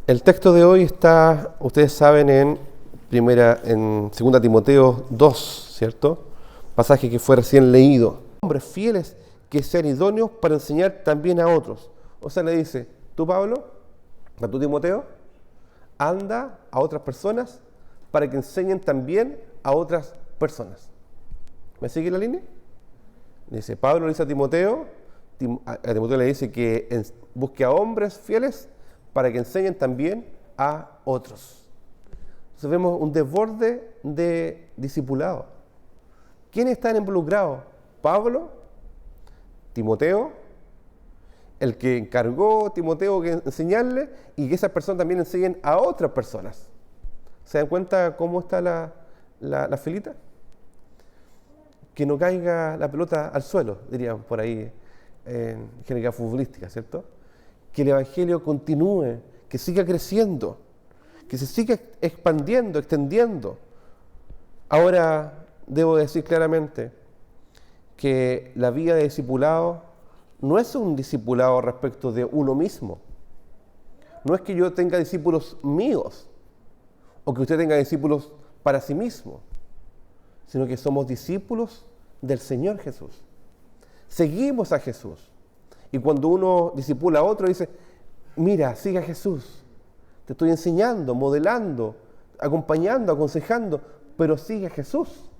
El texto de hoy está, ustedes saben, en 2 Timoteo 2, ¿cierto? Pasaje que fue recién leído. Hombres fieles que sean idóneos para enseñar también a otros. O sea, le dice, tú Pablo, a tú Timoteo, anda a otras personas para que enseñen también a otras personas. ¿Me sigue la línea? Dice, Pablo le dice a Timoteo, a Timoteo le dice que busque a hombres fieles para que enseñen también a otros. Entonces vemos un desborde de discipulado. ¿Quiénes están involucrados? Pablo, Timoteo, el que encargó Timoteo que enseñarle y que esas personas también enseñen a otras personas. ¿Se dan cuenta cómo está la filita? Que no caiga la pelota al suelo, dirían por ahí en género futbolística, ¿cierto? Que el Evangelio continúe, que siga creciendo, que se siga expandiendo, extendiendo. Ahora, debo decir claramente que la vida de discipulado no es un discipulado respecto de uno mismo. No es que yo tenga discípulos míos o que usted tenga discípulos para sí mismo, sino que somos discípulos del Señor Jesús. Seguimos a Jesús. Y cuando uno discipula a otro, dice, mira, sigue a Jesús. Te estoy enseñando, modelando, acompañando, aconsejando, pero sigue a Jesús.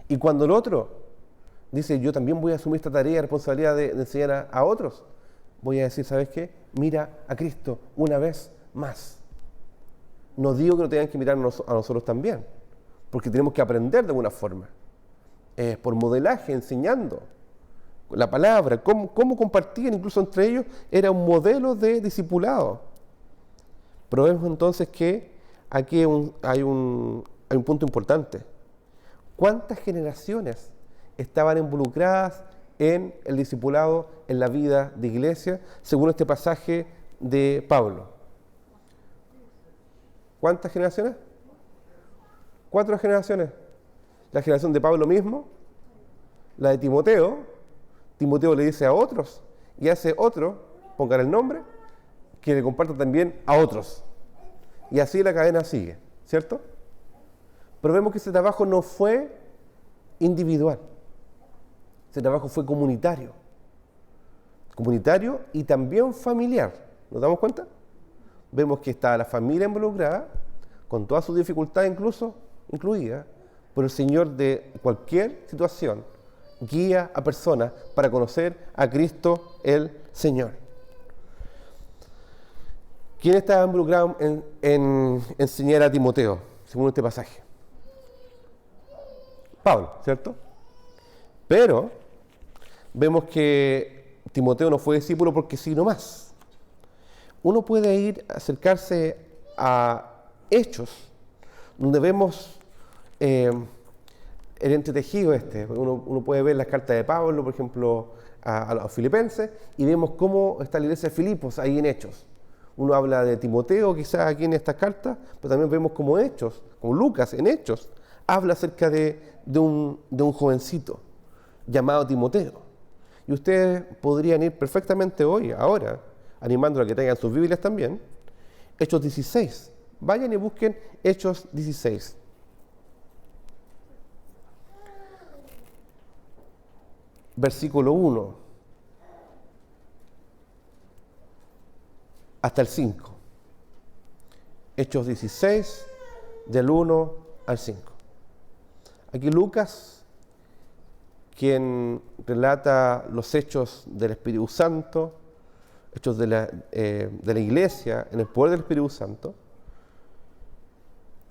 Y cuando el otro dice, yo también voy a asumir esta tarea y responsabilidad de enseñar a otros, voy a decir, ¿sabes qué? Mira a Cristo una vez más. No digo que no tengan que mirarnos a nosotros también, porque tenemos que aprender de alguna forma. Por modelaje, enseñando la palabra, cómo compartían incluso entre ellos, era un modelo de discipulado. Pero vemos entonces que aquí hay un punto importante. ¿Cuántas generaciones estaban involucradas en el discipulado, en la vida de iglesia, según este pasaje de Pablo? ¿Cuántas generaciones? 4 generaciones. La generación de Pablo mismo, la de Timoteo. Timoteo le dice a otros y hace otro, pongan el nombre, que le comparta también a otros. Y así la cadena sigue, ¿cierto? Pero vemos que ese trabajo no fue individual. Ese trabajo fue comunitario. Comunitario y también familiar. ¿Nos damos cuenta? Vemos que está la familia involucrada, con todas sus dificultades incluidas, pero el Señor de cualquier situación guía a personas para conocer a Cristo el Señor. ¿Quién estaba involucrado en enseñar a Timoteo, según este pasaje? Pablo, ¿cierto? Pero vemos que Timoteo no fue discípulo porque sí nomás. Uno puede acercarse a Hechos, donde vemos el entretejido uno puede ver las cartas de Pablo, por ejemplo, a los filipenses, y vemos cómo está la iglesia de Filipos ahí en Hechos. Uno habla de Timoteo quizás aquí en estas cartas, pero también vemos como Hechos, como Lucas en Hechos, habla acerca de un jovencito llamado Timoteo. Y ustedes podrían ir perfectamente hoy, ahora, animándolo a que tengan sus Biblias también, Hechos 16. Vayan y busquen Hechos 16. Versículo 1 hasta el 5. Hechos 16, del 1 al 5. Aquí Lucas, quien relata los hechos del Espíritu Santo, hechos de la iglesia en el poder del Espíritu Santo,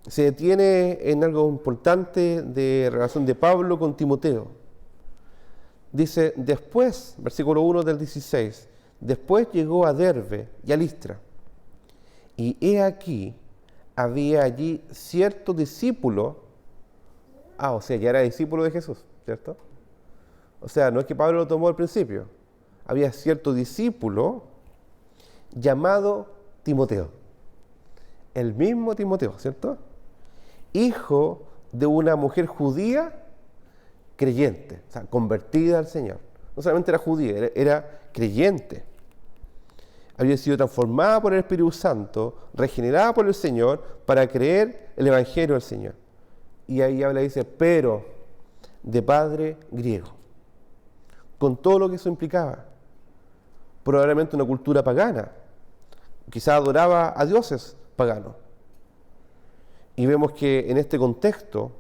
se detiene en algo importante de relación de Pablo con Timoteo. Dice, después, versículo 1 del 16, después llegó a Derbe y a Listra, y he aquí, había allí cierto discípulo, o sea, ya era discípulo de Jesús, ¿cierto? O sea, no es que Pablo lo tomó al principio, había cierto discípulo llamado Timoteo, el mismo Timoteo, ¿cierto? Hijo de una mujer judía creyente, o sea, convertida al Señor. No solamente era judía, era creyente. había sido transformada por el Espíritu Santo, regenerada por el Señor, para creer el Evangelio del Señor. Y ahí habla, dice, pero de padre griego, con todo lo que eso implicaba. Probablemente una cultura pagana, quizás adoraba a dioses paganos. Y vemos que en este contexto,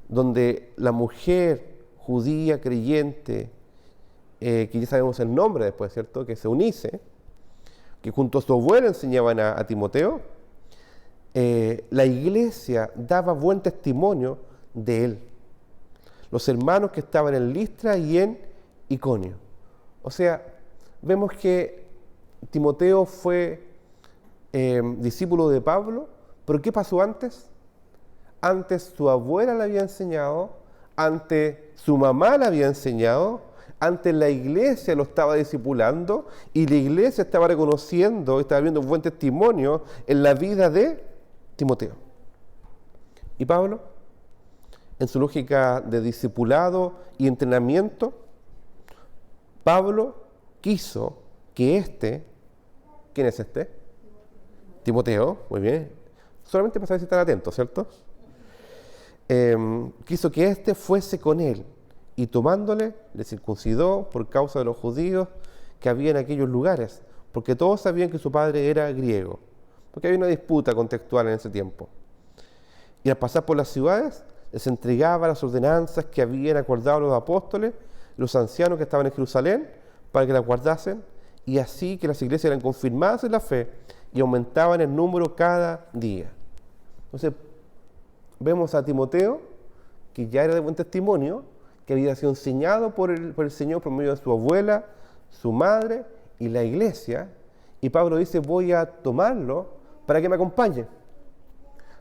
donde la mujer judía creyente, que ya sabemos el nombre después, ¿cierto?, que se unice, que junto a su abuela enseñaban a Timoteo, la iglesia daba buen testimonio de él. Los hermanos que estaban en Listra y en Iconio. O sea, vemos que Timoteo fue discípulo de Pablo, pero ¿qué pasó antes? Antes su abuela le había enseñado, antes su mamá le había enseñado, antes la iglesia lo estaba discipulando y la iglesia estaba reconociendo, estaba viendo un buen testimonio en la vida de Timoteo. ¿Y Pablo? En su lógica de discipulado y entrenamiento, Pablo quiso que ¿quién es este? Timoteo, muy bien. Solamente para saber si están atentos, ¿cierto? Quiso que fuese con él y tomándole, le circuncidó por causa de los judíos que había en aquellos lugares, porque todos sabían que su padre era griego, porque había una disputa contextual en ese tiempo. Y al pasar por las ciudades, les entregaba las ordenanzas que habían acordado los apóstoles, los ancianos que estaban en Jerusalén, para que las guardasen, y así que las iglesias eran confirmadas en la fe y aumentaban el número cada día. Entonces, vemos a Timoteo, que ya era de buen testimonio, que había sido enseñado por el Señor por medio de su abuela, su madre y la iglesia, y Pablo dice, voy a tomarlo para que me acompañe.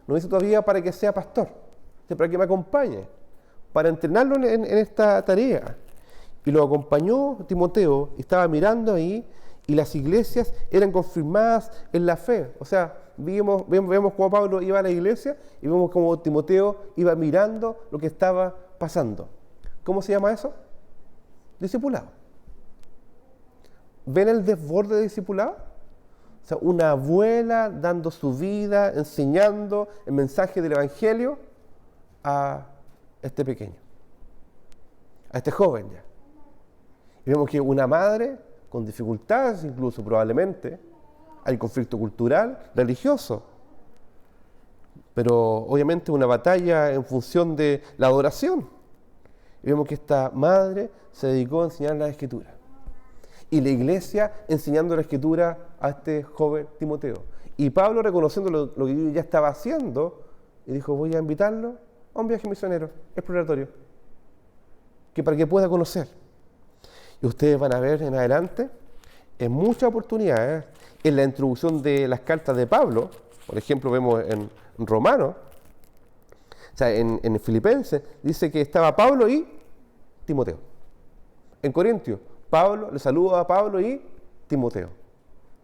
No dice todavía para que sea pastor, dice para que me acompañe, para entrenarlo en esta tarea. Y lo acompañó Timoteo, y estaba mirando ahí, y las iglesias eran confirmadas en la fe. O sea, vemos cómo Pablo iba a la iglesia y vemos cómo Timoteo iba mirando lo que estaba pasando. ¿Cómo se llama eso? Discipulado. ¿Ven el desborde de discipulado? O sea, una abuela dando su vida, enseñando el mensaje del Evangelio a este pequeño, a este joven ya. Y vemos que una madre, con dificultades incluso probablemente, hay conflicto cultural, religioso, pero obviamente una batalla en función de la adoración. Y vemos que esta madre se dedicó a enseñar la Escritura. Y la iglesia enseñando la Escritura a este joven Timoteo. Y Pablo, reconociendo lo que ya estaba haciendo, y dijo, voy a invitarlo a un viaje misionero, exploratorio, que para que pueda conocer. Y ustedes van a ver en adelante, en muchas oportunidades, en la introducción de las cartas de Pablo, por ejemplo, vemos en Romanos, o sea, en Filipenses, dice que estaba Pablo y Timoteo. En Corintios, Pablo le saluda a Pablo y Timoteo.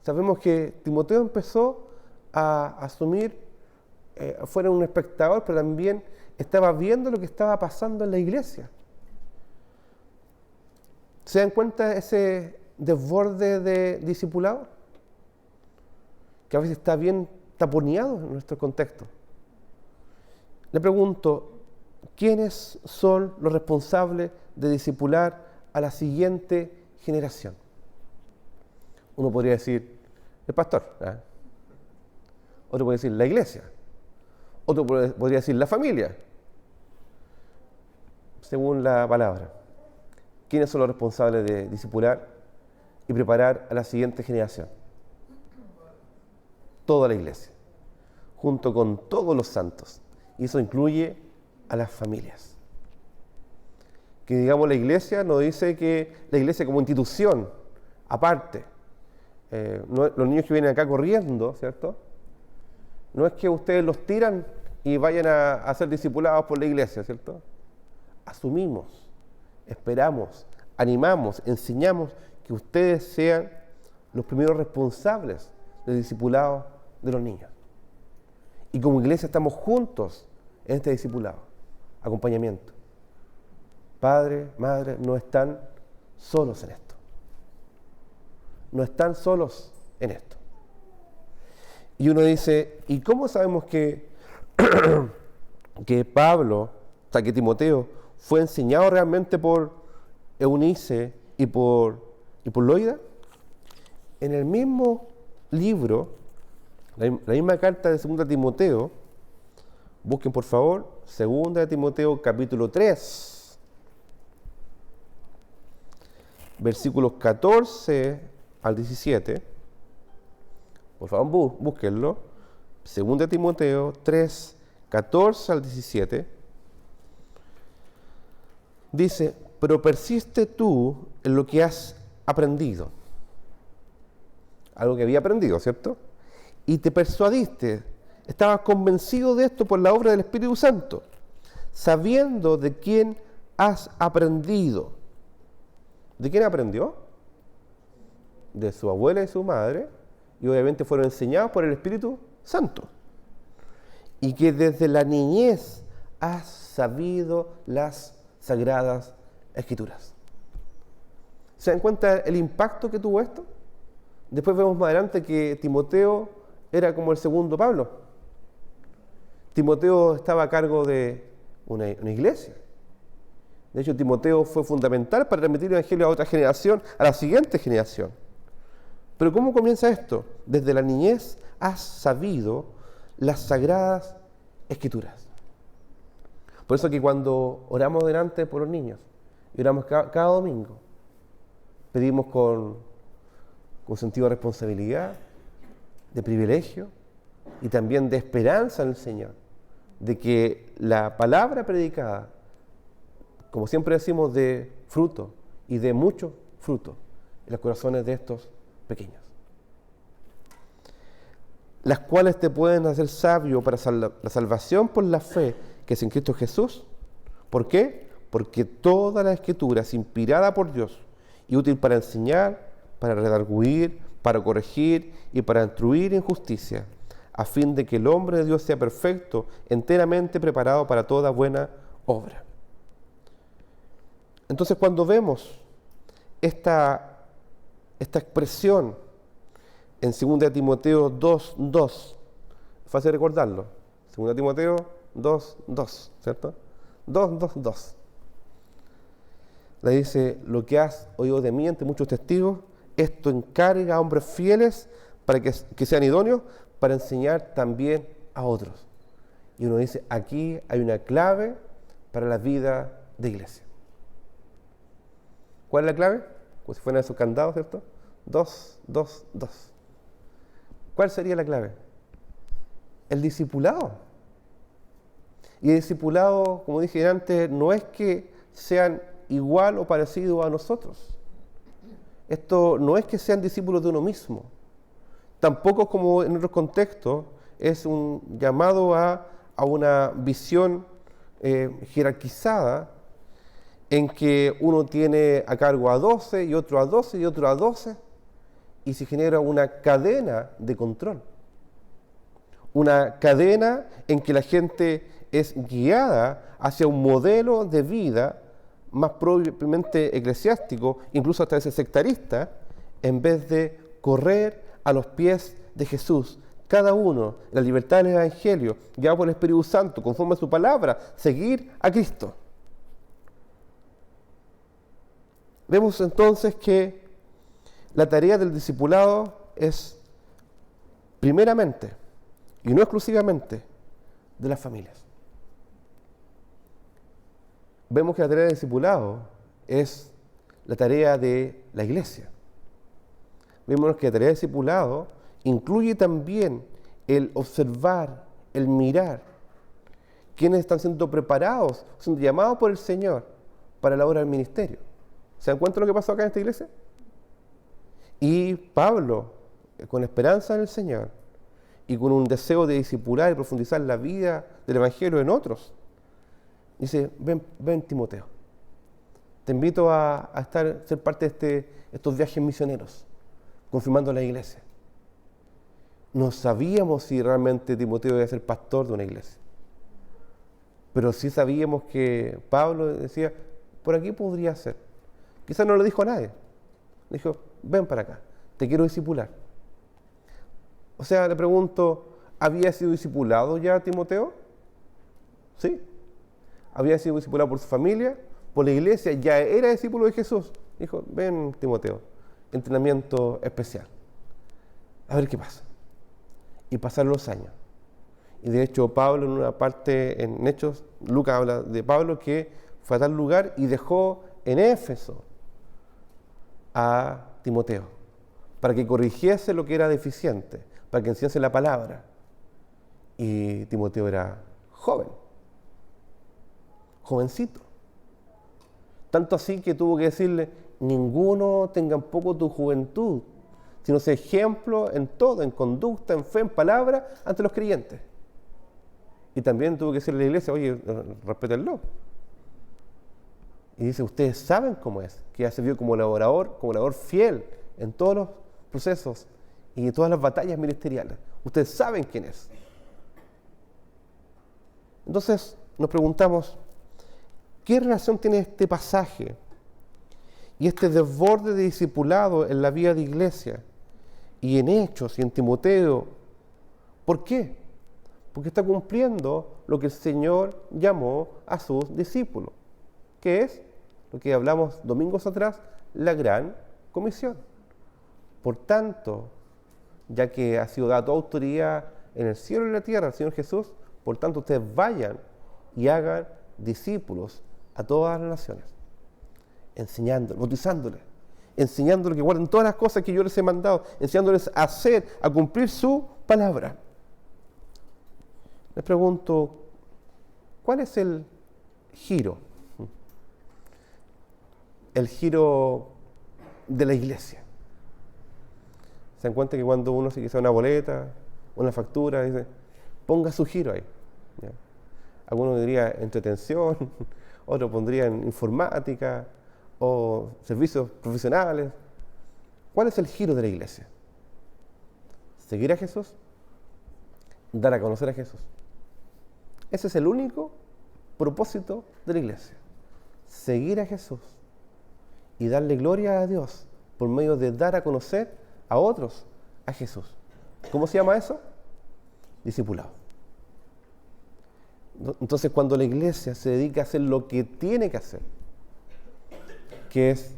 Sabemos que Timoteo empezó a asumir, fuera un espectador, pero también estaba viendo lo que estaba pasando en la iglesia. ¿Se dan cuenta ese desborde de discipulado? Que a veces está bien taponeado en nuestro contexto. Le pregunto, ¿quiénes son los responsables de discipular a la siguiente generación? Uno podría decir, el pastor. Otro podría decir, la iglesia. Otro podría decir, la familia. Según la palabra. ¿Quiénes son los responsables de discipular y preparar a la siguiente generación? Toda la iglesia, junto con todos los santos. Y eso incluye a las familias. Que digamos la iglesia nos dice que la iglesia como institución, aparte, los niños que vienen acá corriendo, ¿cierto? No es que ustedes los tiran y vayan a ser discipulados por la iglesia, ¿cierto? Asumimos, esperamos, animamos, enseñamos que ustedes sean los primeros responsables del discipulado de los niños. Y como iglesia estamos juntos en este discipulado, acompañamiento. Padre, madre, no están solos en esto. No están solos en esto. Y uno dice, ¿y cómo sabemos que, que Pablo, o sea, que Timoteo fue enseñado realmente por Eunice y por Loida? En el mismo libro, la misma carta de 2 Timoteo, busquen por favor, 2 Timoteo capítulo 3, versículos 14 al 17, por favor búsquenlo, 2 Timoteo 3, 14 al 17, dice, pero persiste tú en lo que has aprendido, algo que había aprendido, ¿cierto? Y te persuadiste, estabas convencido de esto por la obra del Espíritu Santo, sabiendo de quién has aprendido. ¿De quién aprendió? De su abuela y su madre, y obviamente fueron enseñados por el Espíritu Santo. Y que desde la niñez has sabido las Sagradas Escrituras. ¿Se dan cuenta el impacto que tuvo esto? Después vemos más adelante que Timoteo era como el segundo Pablo. Timoteo estaba a cargo de una iglesia. De hecho, Timoteo fue fundamental para transmitir el Evangelio a otra generación, a la siguiente generación. Pero ¿cómo comienza esto? Desde la niñez has sabido las Sagradas Escrituras. Por eso que cuando oramos delante por los niños, y oramos cada domingo, pedimos con sentido de responsabilidad, de privilegio y también de esperanza en el Señor, de que la palabra predicada, como siempre decimos, de fruto y de mucho fruto en los corazones de estos pequeños, las cuales te pueden hacer sabio para la salvación por la fe que es en Cristo Jesús. ¿Por qué? Porque toda la Escritura es inspirada por Dios y útil para enseñar, para redarguir, para corregir y para instruir en justicia, a fin de que el hombre de Dios sea perfecto, enteramente preparado para toda buena obra. Entonces, cuando vemos esta expresión en 2 Timoteo 2:2, fácil recordarlo, 2 Timoteo 2:2, ¿cierto? 2:2. Le dice, lo que has oído de mí ante muchos testigos, esto encarga a hombres fieles para que sean idóneos para enseñar también a otros. Y uno dice, aquí hay una clave para la vida de iglesia. ¿Cuál es la clave? Pues si fueran esos candados, ¿cierto? 2. ¿Cuál sería la clave? El discipulado. Y el discipulado, como dije antes, no es que sean igual o parecidos a nosotros. Esto no es que sean discípulos de uno mismo. Tampoco, como en otros contextos, es un llamado a una visión jerarquizada en que uno tiene a cargo a 12 y otro a 12 y otro a 12 y se genera una cadena de control. Una cadena en que la gente es guiada hacia un modelo de vida más propiamente eclesiástico, incluso hasta ese sectarista, en vez de correr a los pies de Jesús. Cada uno, la libertad en el Evangelio, guiado por el Espíritu Santo, conforme a su palabra, seguir a Cristo. Vemos entonces que la tarea del discipulado es primeramente, y no exclusivamente, de las familias. Vemos que la tarea del discipulado es la tarea de la iglesia. Vemos que la tarea del discipulado incluye también el observar, el mirar, quienes están siendo preparados, siendo llamados por el Señor para la obra del ministerio. ¿Se dan cuenta de lo que pasó acá en esta iglesia? Y Pablo, con esperanza en el Señor y con un deseo de discipular y profundizar la vida del Evangelio en otros, dice, ven Timoteo, te invito a ser parte de estos viajes misioneros, confirmando la iglesia. No sabíamos si realmente Timoteo iba a ser pastor de una iglesia, pero sí sabíamos que Pablo decía, por aquí podría ser. Quizás no lo dijo a nadie, dijo, ven para acá, te quiero discipular, O sea, le pregunto, ¿había sido discipulado ya Timoteo? Sí. ¿Había sido discipulado por su familia? ¿Por la iglesia? ¿Ya era discípulo de Jesús? Dijo, ven Timoteo, entrenamiento especial. A ver qué pasa. Y pasaron los años. Y de hecho Pablo, en una parte en Hechos, Lucas habla de Pablo que fue a tal lugar y dejó en Éfeso a Timoteo para que corrigiese lo que era deficiente, para que enseñase la palabra. Y Timoteo era joven, jovencito. Tanto así que tuvo que decirle, ninguno tenga en poco tu juventud, sino sea ejemplo en todo, en conducta, en fe, en palabra, ante los creyentes. Y también tuvo que decirle a la iglesia, oye, respétenlo. Y dice, ustedes saben cómo es, que ha servido como laborador fiel en todos los procesos y en todas las batallas ministeriales. Ustedes saben quién es. Entonces nos preguntamos, ¿qué relación tiene este pasaje y este desborde de discipulado en la vida de iglesia y en Hechos y en Timoteo? ¿Por qué? Porque está cumpliendo lo que el Señor llamó a sus discípulos, que es lo que hablamos domingos atrás, la gran comisión. Por tanto, ya que ha sido dada toda autoridad en el cielo y en la tierra al Señor Jesús, por tanto ustedes vayan y hagan discípulos a todas las naciones, enseñándoles, bautizándoles, enseñándoles que guarden todas las cosas que yo les he mandado, enseñándoles a hacer, a cumplir su palabra. Les pregunto, ¿cuál es el giro? El giro de la iglesia. Se dan cuenta que cuando uno se quita una boleta, una factura, dice, ponga su giro ahí. ¿Ya? Algunos diría entretención, otros pondrían informática o servicios profesionales. ¿Cuál es el giro de la iglesia? ¿Seguir a Jesús? ¿Dar a conocer a Jesús? Ese es el único propósito de la iglesia. Seguir a Jesús y darle gloria a Dios por medio de dar a conocer a otros a Jesús. ¿Cómo se llama eso? Discipulado. Entonces, cuando la iglesia se dedica a hacer lo que tiene que hacer, que es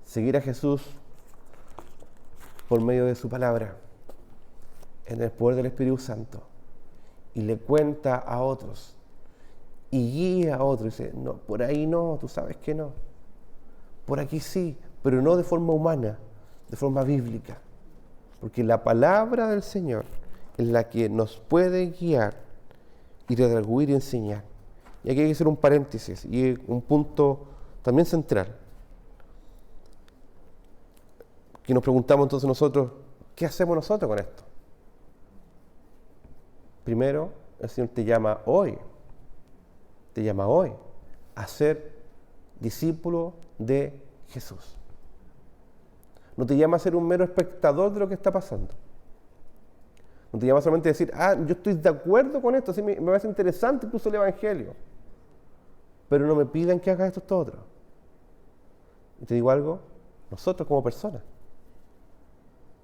seguir a Jesús por medio de su palabra, en el poder del Espíritu Santo, y le cuenta a otros, y guía a otros, y dice, no, por ahí no, tú sabes que no, por aquí sí, pero no de forma humana, de forma bíblica, porque la palabra del Señor es la que nos puede guiar y redarguir y enseñar. Y aquí hay que hacer un paréntesis y un punto también central, que nos preguntamos entonces nosotros, ¿qué hacemos nosotros con esto? Primero, el Señor te llama hoy a ser discípulo de Jesús. No te llama a ser un mero espectador de lo que está pasando. No te llama solamente a decir, yo estoy de acuerdo con esto, sí, me parece interesante incluso el Evangelio, pero no me piden que haga esto otro. Y te digo algo, nosotros como personas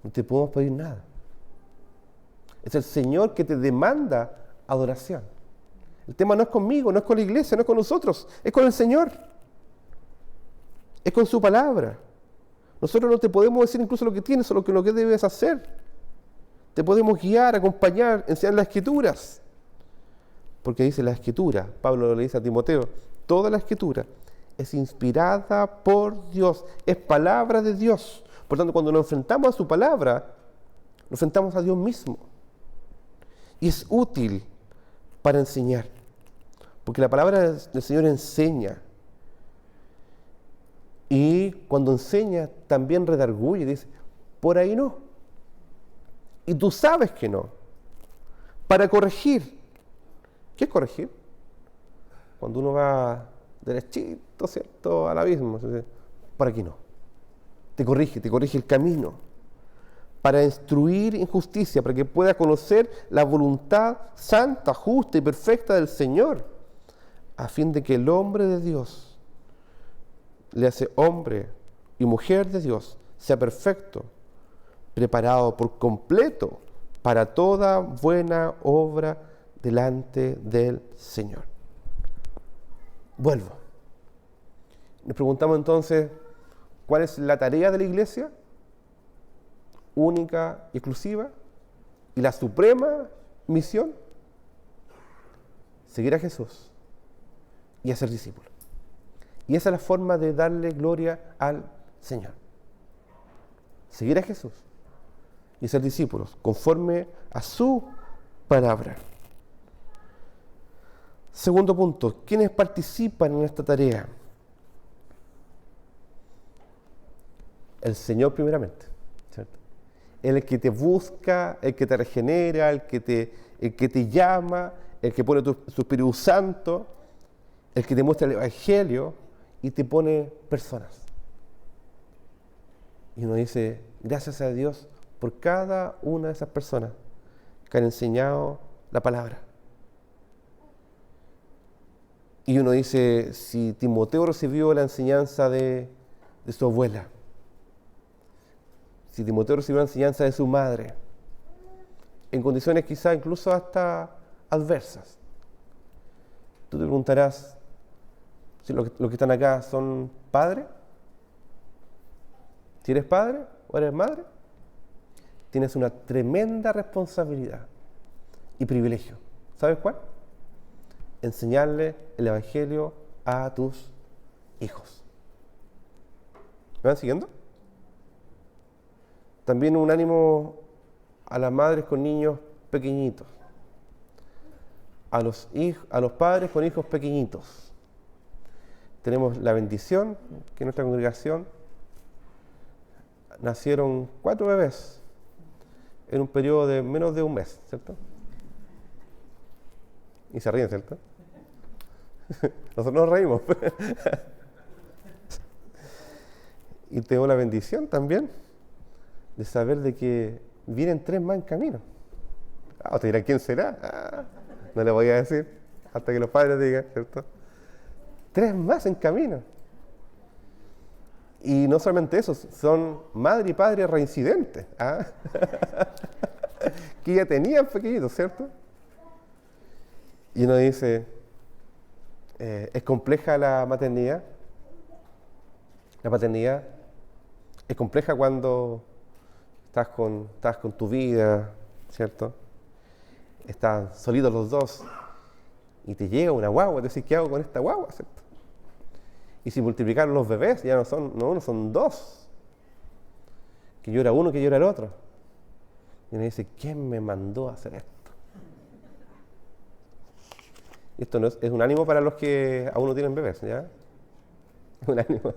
no te podemos pedir nada. Es el Señor que te demanda adoración. El tema no es conmigo, no es con la iglesia, no es con nosotros, es con el Señor. Es con su palabra. Nosotros no te podemos decir incluso lo que tienes o lo que debes hacer. Te podemos guiar, acompañar, enseñar las Escrituras. Porque dice la Escritura, Pablo le dice a Timoteo, toda la Escritura es inspirada por Dios, es palabra de Dios. Por tanto, cuando nos enfrentamos a su palabra, nos enfrentamos a Dios mismo. Y es útil para enseñar, porque la palabra del Señor enseña. Y cuando enseña, también redarguye, dice, por ahí no. Y tú sabes que no. Para corregir. ¿Qué es corregir? Cuando uno va derechito, ¿cierto?, al abismo. Por aquí no. Te corrige el camino. Para instruir en justicia, para que pueda conocer la voluntad santa, justa y perfecta del Señor, a fin de que el hombre de Dios, le hace hombre y mujer de Dios, sea perfecto, preparado por completo para toda buena obra delante del Señor. Vuelvo. Nos preguntamos entonces, ¿cuál es la tarea de la iglesia? Única y exclusiva. Y la suprema misión, seguir a Jesús y hacer discípulos. Y esa es la forma de darle gloria al Señor. Seguir a Jesús y ser discípulos conforme a su palabra. Segundo punto, ¿quiénes participan en esta tarea? El Señor primeramente, ¿cierto? El que te busca, el que te regenera, el que te llama, el que pone su Espíritu Santo, el que te muestra el Evangelio y te pone personas. Y uno dice, gracias a Dios por cada una de esas personas que han enseñado la palabra. Y uno dice, si Timoteo recibió la enseñanza de su abuela, si Timoteo recibió la enseñanza de su madre, en condiciones quizás incluso hasta adversas, tú te preguntarás, si los que están acá son padres, si eres padre o eres madre, tienes una tremenda responsabilidad y privilegio. ¿Sabes cuál? Enseñarle el Evangelio a tus hijos. ¿Me van siguiendo? También un ánimo a las madres con niños pequeñitos, a los padres con hijos pequeñitos. Tenemos la bendición que en nuestra congregación nacieron 4 bebés en un periodo de menos de un mes, ¿cierto? Y se ríen, ¿cierto? Nosotros nos reímos. Y tengo la bendición también de saber de que vienen 3 más en camino. Te dirán, ¿quién será? No le voy a decir hasta que los padres digan, ¿cierto? 3 más en camino. Y no solamente eso, son madre y padre reincidentes, que ya tenían pequeñitos, ¿cierto? Y uno dice, es compleja la maternidad. La paternidad es compleja cuando estás con tu vida, ¿cierto? Están solitos los dos y te llega una guagua, te decís, ¿qué hago con esta guagua? ¿Cierto? Y si multiplicaron los bebés, ya no uno, son 2. Que llora uno, que llora el otro. Y uno dice, ¿quién me mandó a hacer esto? Y esto no es un ánimo para los que aún no tienen bebés, ¿ya? Es un ánimo.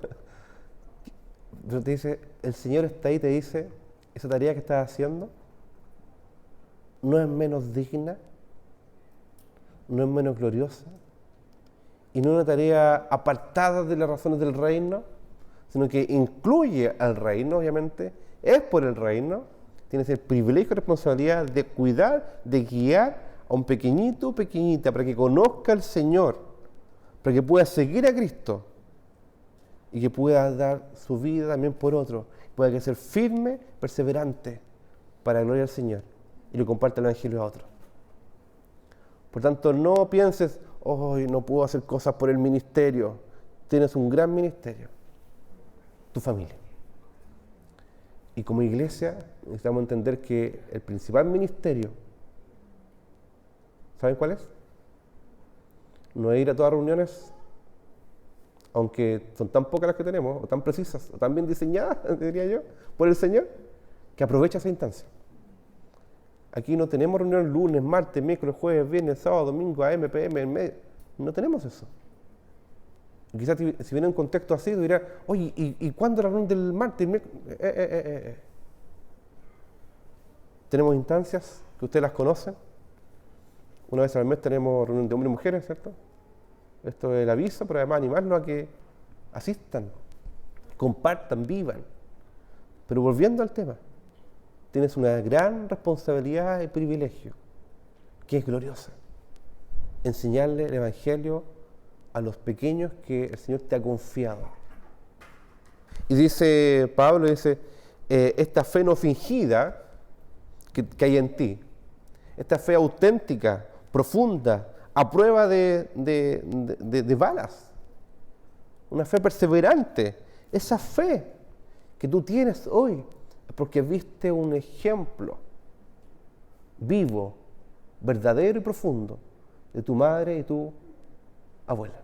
Pero te dice, el Señor está ahí, te dice, esa tarea que estás haciendo no es menos digna, no es menos gloriosa, y no es una tarea apartada de las razones del reino, sino que incluye al reino, obviamente, es por el reino, tienes el privilegio y responsabilidad de cuidar, de guiar a un pequeñito o pequeñita para que conozca al Señor, para que pueda seguir a Cristo y que pueda dar su vida también por otro, pueda ser firme, perseverante para la gloria del Señor y le comparte el Evangelio a otro. Por tanto, no pienses, hoy no puedo hacer cosas por el ministerio. Tienes un gran ministerio, tu familia. Y como iglesia necesitamos entender que el principal ministerio, ¿saben cuál es? No es ir a todas reuniones, aunque son tan pocas las que tenemos, o tan precisas, o tan bien diseñadas, diría yo, por el Señor, que aprovecha esa instancia. Aquí no tenemos reuniones lunes, martes, miércoles, jueves, viernes, sábado, domingo, AM, PM, en medio. No tenemos eso. Y quizás si viene un contexto así, tú dirás, oye, ¿y cuándo la reunión del martes? Tenemos instancias que ustedes las conocen. Una vez al mes tenemos reunión de hombres y mujeres, ¿cierto? Esto es el aviso, pero además animarlos a que asistan, compartan, vivan. Pero volviendo al tema, tienes una gran responsabilidad y privilegio, que es gloriosa. Enseñarle el Evangelio a los pequeños que el Señor te ha confiado. Y dice Pablo, esta fe no fingida, que hay en ti. Esta fe auténtica, profunda, a prueba de balas. Una fe perseverante. Esa fe que tú tienes hoy es porque viste un ejemplo vivo, verdadero y profundo de tu madre y tu abuela.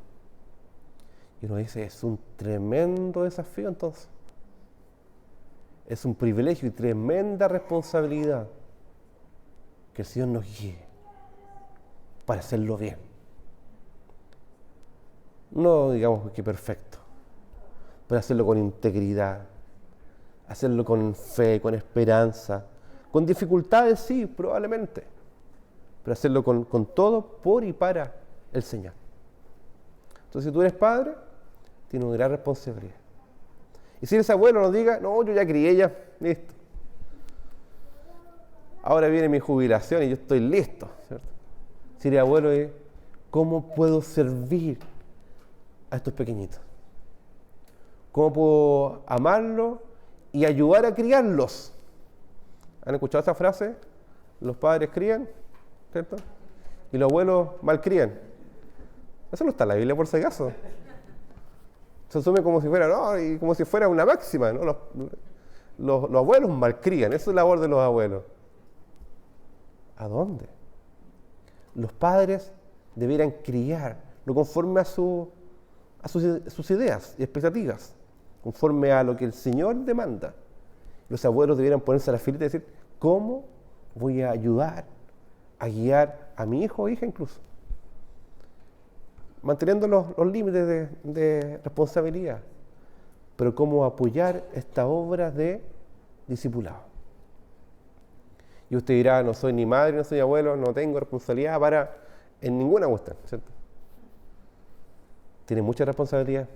Y uno dice, es un tremendo desafío entonces. Es un privilegio y tremenda responsabilidad que el Señor nos guíe para hacerlo bien. No digamos que perfecto, pero hacerlo con integridad, hacerlo con fe, con esperanza, con dificultades sí, probablemente, pero hacerlo con todo por y para el Señor. Entonces, si tú eres padre, tienes una gran responsabilidad. Y si eres abuelo, no diga, no, yo ya crié ya, listo. Ahora viene mi jubilación y yo estoy listo, ¿cierto? Si eres abuelo, ¿cómo puedo servir a estos pequeñitos? ¿Cómo puedo amarlos y ayudar a criarlos? ¿Han escuchado esa frase? Los padres crían, ¿cierto? Y los abuelos malcrían. Eso no está en la Biblia, por si acaso. Se asume como si fuera, ¿no? Y como si fuera una máxima, ¿no? Los abuelos malcrían, eso es la labor de los abuelos. ¿A dónde? Los padres debieran criar, no conforme a sus ideas y expectativas, conforme a lo que el Señor demanda. Los abuelos debieran ponerse a la fila y decir, ¿cómo voy a ayudar a guiar a mi hijo o hija incluso? Manteniendo los límites de responsabilidad, pero cómo apoyar esta obra de discipulado. Y usted dirá, no soy ni madre, no soy abuelo, no tengo responsabilidad en ninguna cuestión, ¿cierto? Tiene mucha responsabilidad.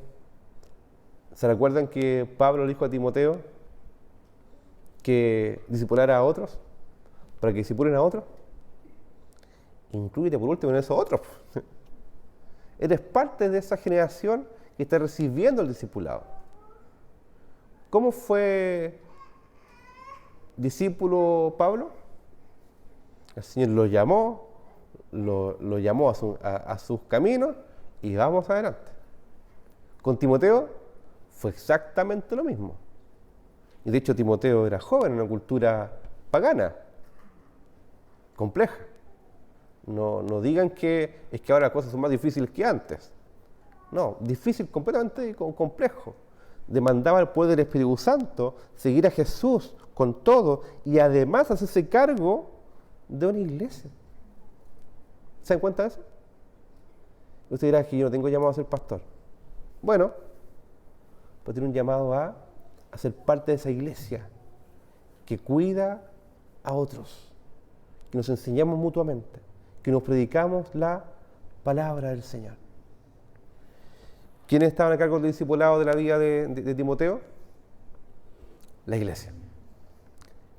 ¿Se recuerdan que Pablo le dijo a Timoteo que discipulara a otros? Para que discipulen a otros. Inclúyete por último en esos otros. Eres parte de esa generación que está recibiendo el discipulado. ¿Cómo fue discípulo Pablo? El Señor lo llamó, lo llamó a sus caminos y vamos adelante. Con Timoteo fue exactamente lo mismo. Y de hecho Timoteo era joven en una cultura pagana, compleja. No digan que es que ahora las cosas son más difíciles que antes. No, difícil, completamente complejo. Demandaba el poder del Espíritu Santo, seguir a Jesús con todo y además hacerse cargo de una iglesia. ¿Se dan cuenta de eso? Usted dirá que yo no tengo llamado a ser pastor. Bueno, pero tiene un llamado a ser parte de esa iglesia que cuida a otros, que nos enseñamos mutuamente, que nos predicamos la palabra del Señor. ¿Quiénes estaban a cargo del discipulado de la vida de Timoteo? La iglesia.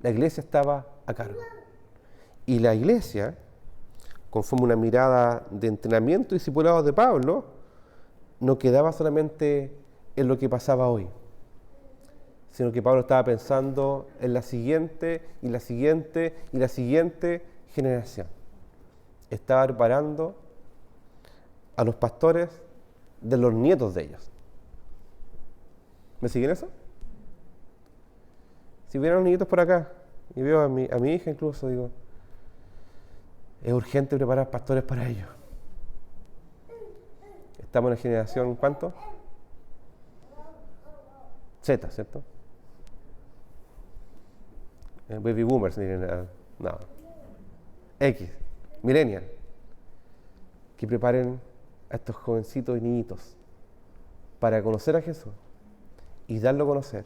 La iglesia estaba a cargo. Y la iglesia, conforme una mirada de entrenamiento y discipulado de Pablo, no quedaba solamente en lo que pasaba hoy, sino que Pablo estaba pensando en la siguiente y la siguiente y la siguiente generación. Estaba preparando a los pastores de los nietos de ellos. ¿Me siguen eso? Si vieran los nietos por acá, y veo a mi hija incluso, digo, es urgente preparar pastores para ellos. Estamos en la generación, ¿cuánto? Z, ¿cierto? Baby boomers, miren, no. X, millennial. Que preparen a estos jovencitos y niñitos para conocer a Jesús y darlo a conocer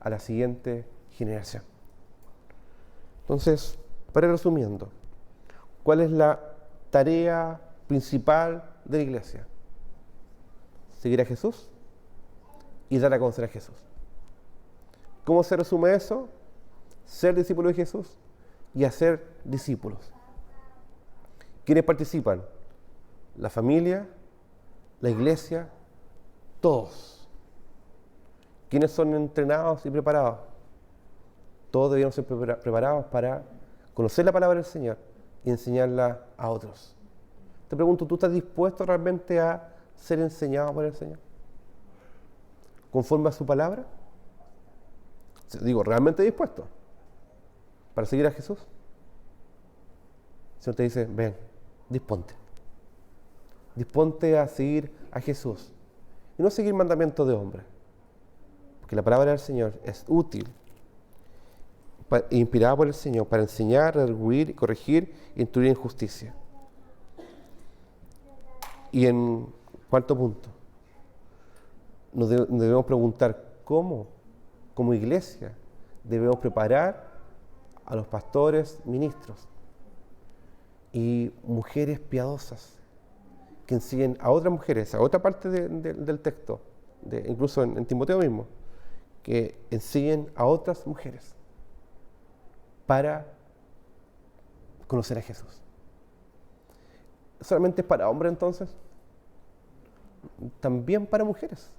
a la siguiente generación. Entonces, para ir resumiendo, ¿cuál es la tarea principal de la iglesia? Seguir a Jesús y dar a conocer a Jesús. ¿Cómo se resume eso? Ser discípulo de Jesús y hacer discípulos. ¿Quiénes participan? La familia, la iglesia, todos. ¿Quiénes son entrenados y preparados? Todos debemos ser preparados para conocer la palabra del Señor y enseñarla a otros. Te pregunto, ¿tú estás dispuesto realmente a ser enseñado por el Señor? ¿Conforme a su palabra? Digo, ¿realmente dispuesto para seguir a Jesús? El Señor te dice, ven, disponte. Disponte a seguir a Jesús y no seguir mandamientos de hombre. Porque la palabra del Señor es útil, inspirada por el Señor para enseñar, redarguir, corregir e instruir en justicia. Y en cuarto punto, nos debemos preguntar cómo, como iglesia, debemos preparar a los pastores, ministros y mujeres piadosas que enseñen a otras mujeres, a otra parte del texto, incluso en Timoteo mismo, que enseñen a otras mujeres para conocer a Jesús. ¿Solamente es para hombres entonces? También para mujeres.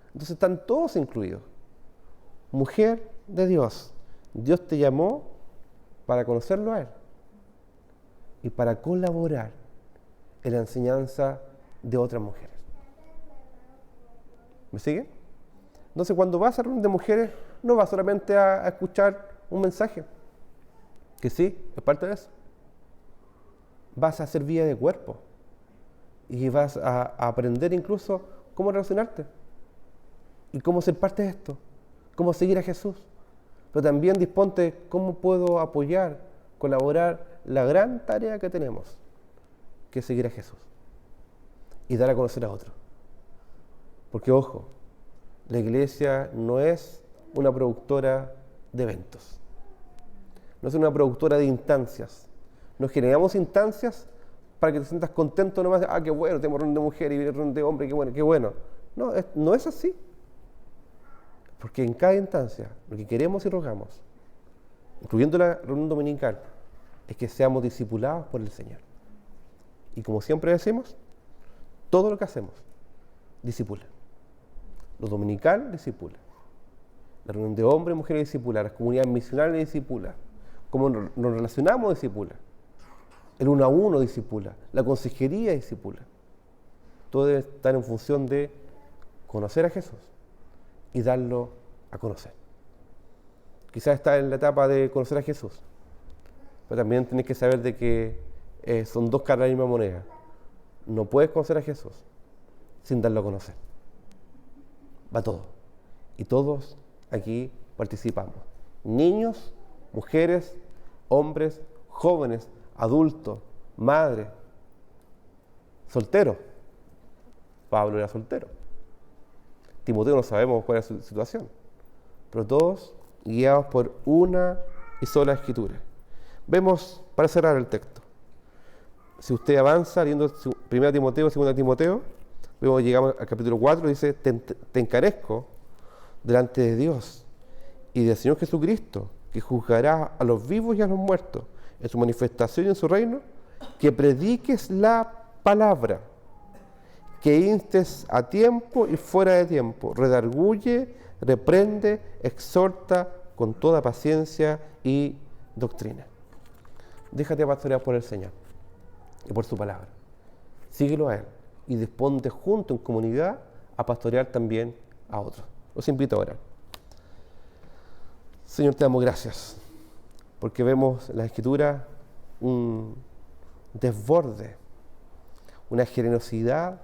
Entonces están todos incluidos. Mujer de Dios, Dios te llamó para conocerlo a Él y para colaborar en la enseñanza de otras mujeres. ¿Me sigue? Entonces, cuando vas a reunión de mujeres, no vas solamente a escuchar un mensaje, que sí, es parte de eso. Vas a hacer vida de cuerpo y vas a aprender incluso cómo relacionarte y cómo ser parte de esto, cómo seguir a Jesús. Pero también disponte cómo puedo apoyar, colaborar la gran tarea que tenemos, que es seguir a Jesús y dar a conocer a otros. Porque, ojo, la iglesia no es una productora de eventos, no es una productora de instancias. Nos generamos instancias para que te sientas contento nomás, qué bueno, tenemos reunión de mujeres y reunión de hombres, qué bueno. No, no es así. Porque en cada instancia, lo que queremos y rogamos, incluyendo la reunión dominical, es que seamos discipulados por el Señor. Y como siempre decimos, todo lo que hacemos, discipula. Lo dominical, discipula. La reunión de hombres y mujeres, discipula. Las comunidades misionales, discipula. Cómo nos relacionamos, discipula. El 1 a 1, discipula. La consejería, discipula. Todo debe estar en función de conocer a Jesús y darlo a conocer. Quizás está en la etapa de conocer a Jesús, pero también tienes que saber de que son dos caras de la misma moneda. No puedes conocer a Jesús sin darlo a conocer. Va todo. Y todos aquí participamos. Niños, mujeres, hombres, jóvenes, adultos, madres, solteros. Pablo era soltero. Timoteo no sabemos cuál es su situación, pero todos guiados por una y sola escritura. Vemos, para cerrar el texto, si usted avanza leyendo 1 Timoteo, 2 Timoteo, luego llegamos al capítulo 4, dice, te encarezco delante de Dios y del Señor Jesucristo, que juzgará a los vivos y a los muertos en su manifestación y en su reino, que prediques la palabra, que instes a tiempo y fuera de tiempo, redarguye, reprende, exhorta con toda paciencia y doctrina. Déjate pastorear por el Señor y por su palabra. Síguelo a Él y disponte junto en comunidad a pastorear también a otros. Los invito a orar. Señor, te damos gracias porque vemos en la Escritura un desborde, una generosidad,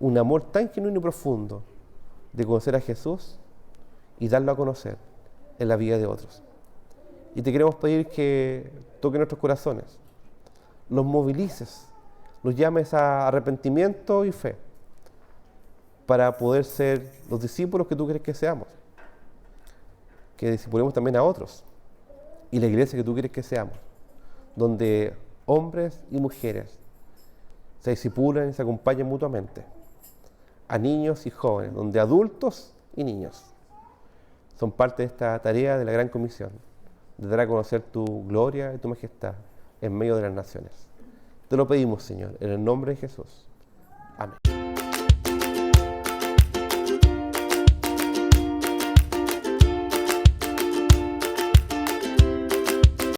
un amor tan genuino y profundo de conocer a Jesús y darlo a conocer en la vida de otros. Y te queremos pedir que toque nuestros corazones, los movilices, los llames a arrepentimiento y fe para poder ser los discípulos que tú quieres que seamos, que discipulemos también a otros y la iglesia que tú quieres que seamos, donde hombres y mujeres se discipulan y se acompañan mutuamente, a niños y jóvenes, donde adultos y niños son parte de esta tarea de la Gran Comisión, de dar a conocer tu gloria y tu majestad en medio de las naciones. Te lo pedimos, Señor, en el nombre de Jesús.